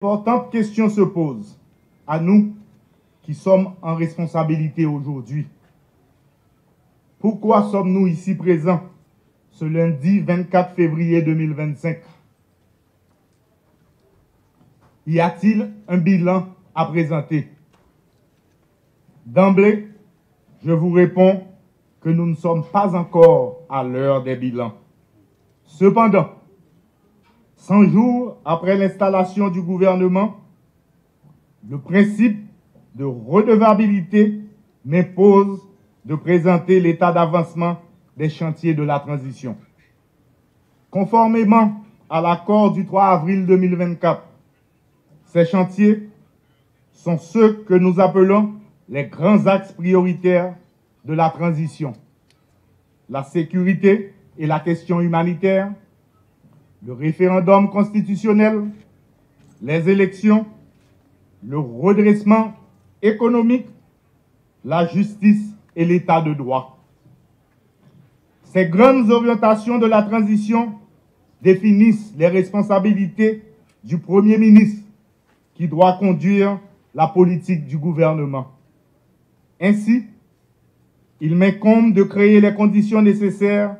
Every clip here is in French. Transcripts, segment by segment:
d'importantes questions se posent à nous qui sommes en responsabilité aujourd'hui. Pourquoi sommes-nous ici présents ce lundi 24 février 2025? Y a-t-il un bilan à présenter? D'emblée, je vous réponds que nous ne sommes pas encore à l'heure des bilans. Cependant, 100 jours après l'installation du gouvernement, le principe de redevabilité m'impose de présenter l'état d'avancement des chantiers de la transition. Conformément à l'accord du 3 avril 2024, ces chantiers sont ceux que nous appelons les grands axes prioritaires de la transition: la sécurité et la question humanitaire, le référendum constitutionnel, les élections, le redressement économique, la justice et l'état de droit. Ces grandes orientations de la transition définissent les responsabilités du Premier ministre qui doit conduire la politique du gouvernement. Ainsi, il m'incombe de créer les conditions nécessaires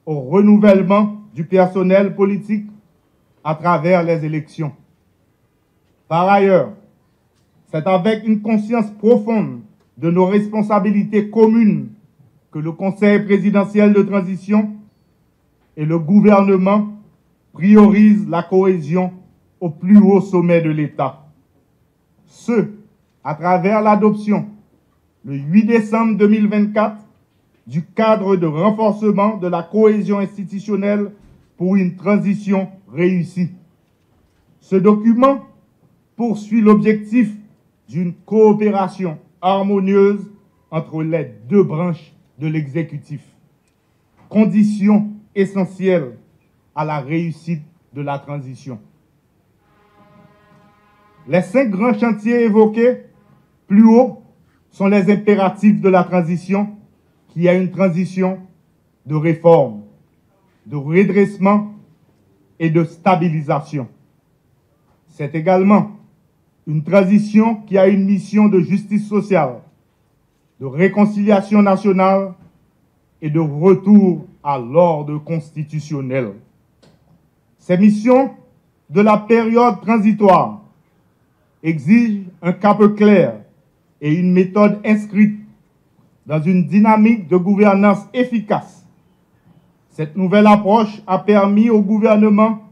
au renouvellement du personnel politique à travers les élections. Par ailleurs, c'est avec une conscience profonde de nos responsabilités communes que le Conseil présidentiel de transition et le gouvernement priorisent la cohésion au plus haut sommet de l'État. Ce, à travers l'adoption, le 8 décembre 2024, du cadre de renforcement de la cohésion institutionnelle pour une transition réussie. Ce document poursuit l'objectif d'une coopération harmonieuse entre les deux branches de l'exécutif, condition essentielle à la réussite de la transition. Les 5 grands chantiers évoqués plus haut sont les impératifs de la transition, qui est une transition de réforme, de redressement et de stabilisation. C'est également une transition qui a une mission de justice sociale, de réconciliation nationale et de retour à l'ordre constitutionnel. Ces missions de la période transitoire exigent un cap clair et une méthode inscrite dans une dynamique de gouvernance efficace. Cette nouvelle approche a permis au gouvernement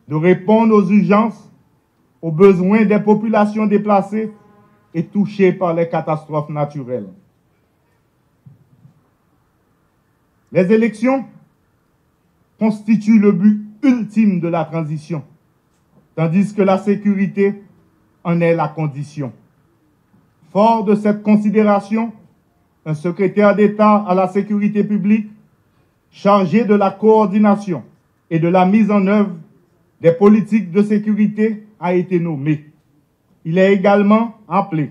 de répondre aux urgences, aux besoins des populations déplacées et touchées par les catastrophes naturelles. Les élections constituent le but ultime de la transition, tandis que la sécurité en est la condition. Fort de cette considération, un secrétaire d'État à la sécurité publique chargé de la coordination et de la mise en œuvre des politiques de sécurité a été nommé. Il est également appelé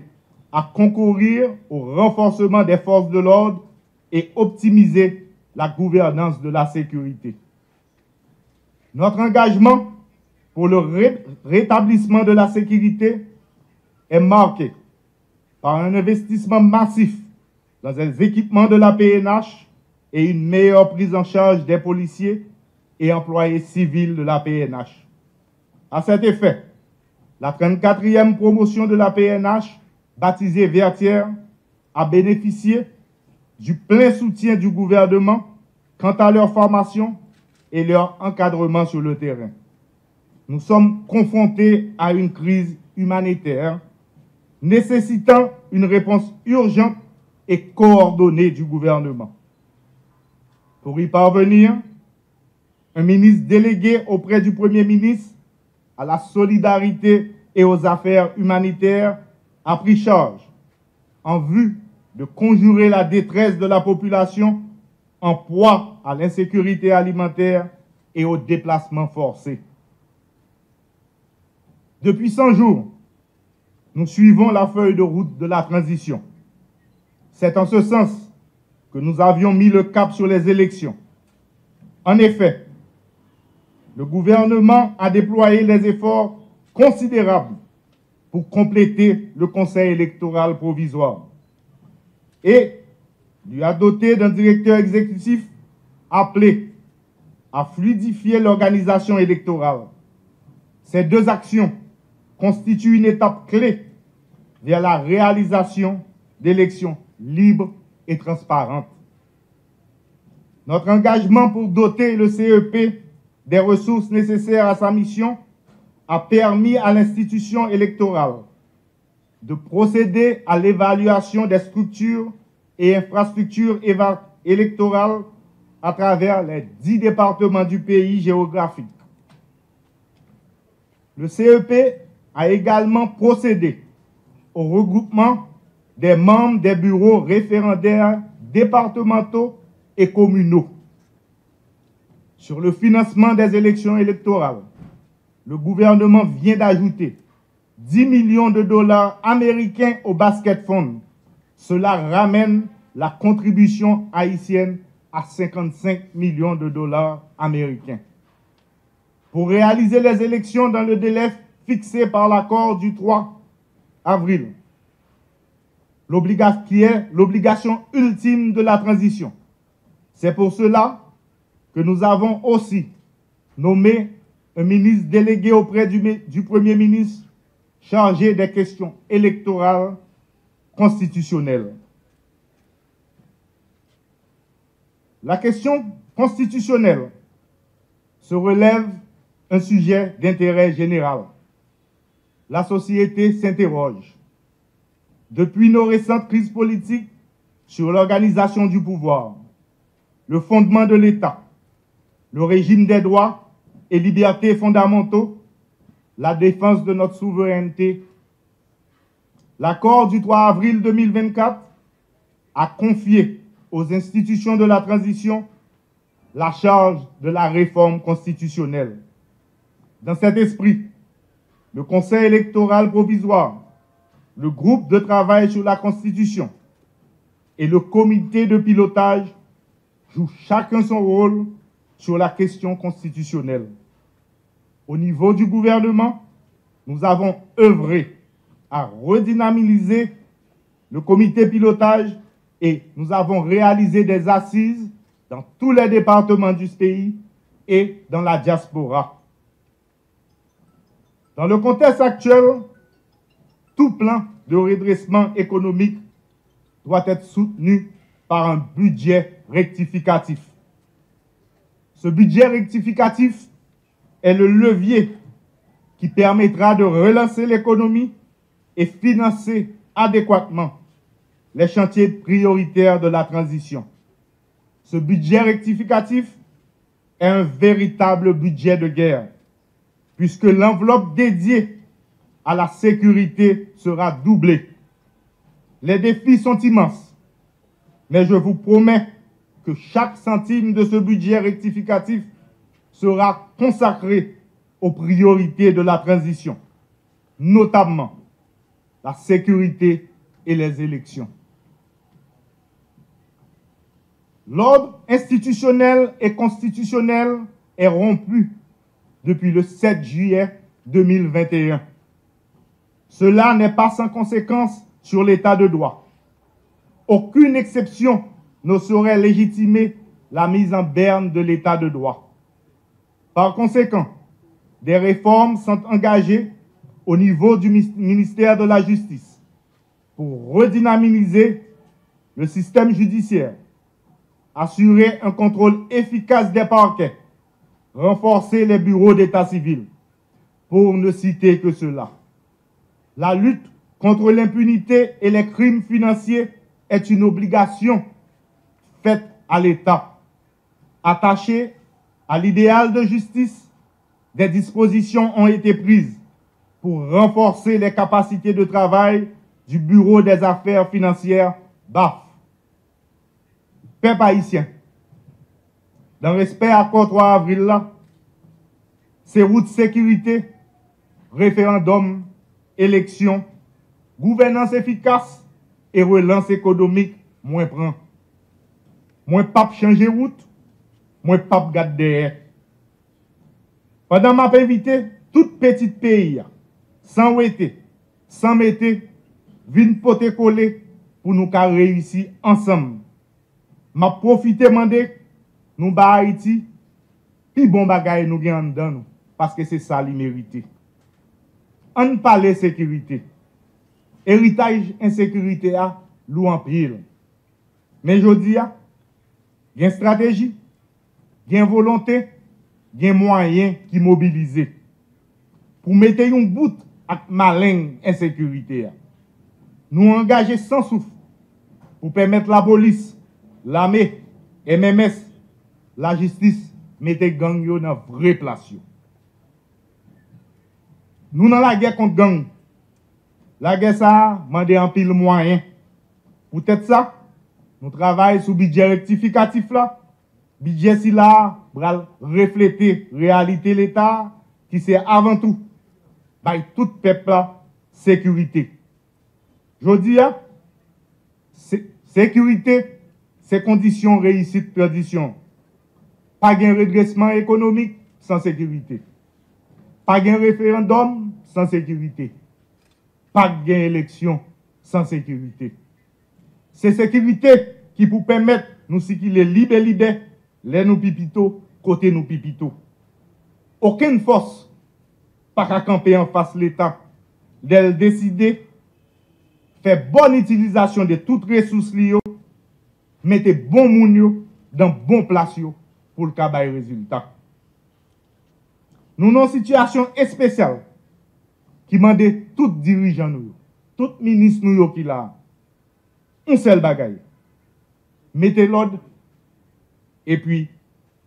à concourir au renforcement des forces de l'ordre et optimiser la gouvernance de la sécurité. Notre engagement pour le rétablissement de la sécurité est marqué par un investissement massif dans les équipements de la PNH et une meilleure prise en charge des policiers et employés civils de la PNH. À cet effet, la 34e promotion de la PNH, baptisée Vertière, a bénéficié du plein soutien du gouvernement quant à leur formation et leur encadrement sur le terrain. Nous sommes confrontés à une crise humanitaire nécessitant une réponse urgente et coordonnée du gouvernement. Pour y parvenir, un ministre délégué auprès du Premier ministre à la solidarité et aux affaires humanitaires a pris charge en vue de conjurer la détresse de la population en proie à l'insécurité alimentaire et au déplacement forcé. Depuis 100 jours, nous suivons la feuille de route de la transition. C'est en ce sens que nous avions mis le cap sur les élections. En effet, le gouvernement a déployé les efforts considérable pour compléter le Conseil électoral provisoire et lui a doté d'un directeur exécutif appelé à fluidifier l'organisation électorale. Ces deux actions constituent une étape clé vers la réalisation d'élections libres et transparentes. Notre engagement pour doter le CEP des ressources nécessaires à sa mission a permis à l'institution électorale de procéder à l'évaluation des structures et infrastructures électorales à travers les 10 départements du pays géographique. Le CEP a également procédé au regroupement des membres des bureaux référendaires départementaux et communaux. Sur le financement des élections électorales, le gouvernement vient d'ajouter 10 millions de dollars américains au Basket Fund. Cela ramène la contribution haïtienne à 55 millions de dollars américains. Pour réaliser les élections dans le délai fixé par l'accord du 3 avril, qui est l'obligation ultime de la transition. C'est pour cela que nous avons aussi nommé un ministre délégué auprès du Premier ministre chargé des questions électorales constitutionnelles. La question constitutionnelle se relève un sujet d'intérêt général. La société s'interroge. Depuis nos récentes crises politiques sur l'organisation du pouvoir, le fondement de l'État, le régime des droits et libertés fondamentaux, la défense de notre souveraineté, l'accord du 3 avril 2024 a confié aux institutions de la transition la charge de la réforme constitutionnelle. Dans cet esprit, le Conseil électoral provisoire, le groupe de travail sur la Constitution et le comité de pilotage jouent chacun son rôle sur la question constitutionnelle. Au niveau du gouvernement, nous avons œuvré à redynamiser le comité pilotage et nous avons réalisé des assises dans tous les départements du pays et dans la diaspora. Dans le contexte actuel, tout plan de redressement économique doit être soutenu par un budget rectificatif. Ce budget rectificatif est le levier qui permettra de relancer l'économie et financer adéquatement les chantiers prioritaires de la transition. Ce budget rectificatif est un véritable budget de guerre, puisque l'enveloppe dédiée à la sécurité sera doublée. Les défis sont immenses, mais je vous promets que chaque centime de ce budget rectificatif sera consacré aux priorités de la transition, notamment la sécurité et les élections. L'ordre institutionnel et constitutionnel est rompu depuis le 7 juillet 2021. Cela n'est pas sans conséquence sur l'état de droit. Aucune exception ne saurait légitimer la mise en berne de l'état de droit. Par conséquent, des réformes sont engagées au niveau du ministère de la Justice pour redynamiser le système judiciaire, assurer un contrôle efficace des parquets, renforcer les bureaux d'état civil, pour ne citer que cela. La lutte contre l'impunité et les crimes financiers est une obligation faite à l'État. Attachée à l'idéal de justice, des dispositions ont été prises pour renforcer les capacités de travail du Bureau des affaires financières BAF. Peuple haïtien, dans le respect à l'accord 3 avril là, c'est route sécurité, référendum, élection, gouvernance efficace et relance économique, moins prend. Moins pas changer route, moins pas garder derrière. Pendant ma invité, tout petit pays sans ouété, sans mettre, vin pote coller pour nous réussir ensemble. M'a profité demander nous ba Haïti puis bon bagay nous gen dedans nous parce que c'est ça li mérité. On parle sécurité. Héritage insécurité a lou en pile. Mais jodi a gen stratégie, gen volonté, gen moyen qui mobilisé pour mettre un bout à malin insécurité a. Nous engager sans souffle pour permettre la police, l'armée, MMS, la justice, mettre gang yo dans vraie place. Nous dans la guerre contre gang. La guerre ça mande en pile moyen. Peut-être ça, nous travaillons sur budget rectificatif là. Budget si là, bral refléter réalité l'État qui c'est avant tout by tout peuple là sécurité. Je dis sécurité, c'est condition réussite tradition. Pas de redressement économique sans sécurité. Pas de référendum sans sécurité. Pas d'élection sans sécurité. C'est sécurité qui vous permettre nous circuler libre, les nous pipito, côté nous pipito. Aucune force pas qu'à camper en face de l'État. D'elle décider, faire bonne utilisation de toutes les ressources liées, mettez bon moun dans bon place pour le cabaye résultat. Nous avons une situation spéciale qui demande tout dirigeant nous, tout ministre nous qui là, un seul bagaille. Mettez l'ordre et puis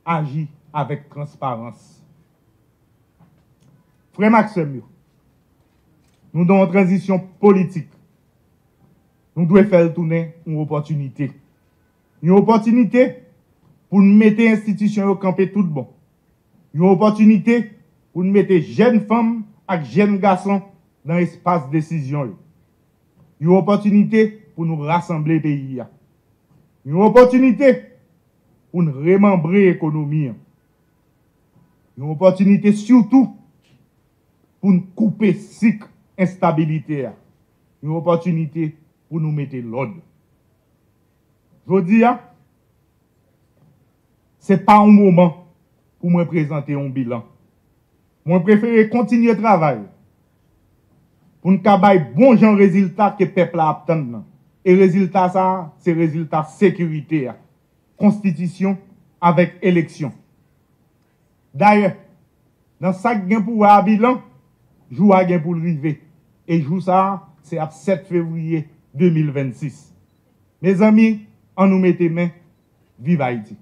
agir avec transparence. Frère Maxime, nous dans une transition politique. Nous devons faire tourner une opportunité. Une opportunité pour nous mettre l'institution au camper tout bon. Une opportunité pour nous mettre jeunes femmes et jeunes garçons dans l'espace de décision. Une opportunité pour nous rassembler le pays. Une opportunité pour nous remembrer l'économie. Une opportunité surtout pour nous couper cycle instabilité. Une opportunité pour nous mettre l'ordre. Je dis, ce n'est pas un moment pour me présenter un bilan. Moi, je préfère continuer le travail pour nous avoir bon genre résultat que le peuple attend. Et résultat ça, c'est résultat sécurité, constitution avec élection. D'ailleurs, dans chaque gain pour un bilan, jour à gain pour le river. Et jour ça, c'est à 7 février 2026. Mes amis, on nous met main, vive Haïti.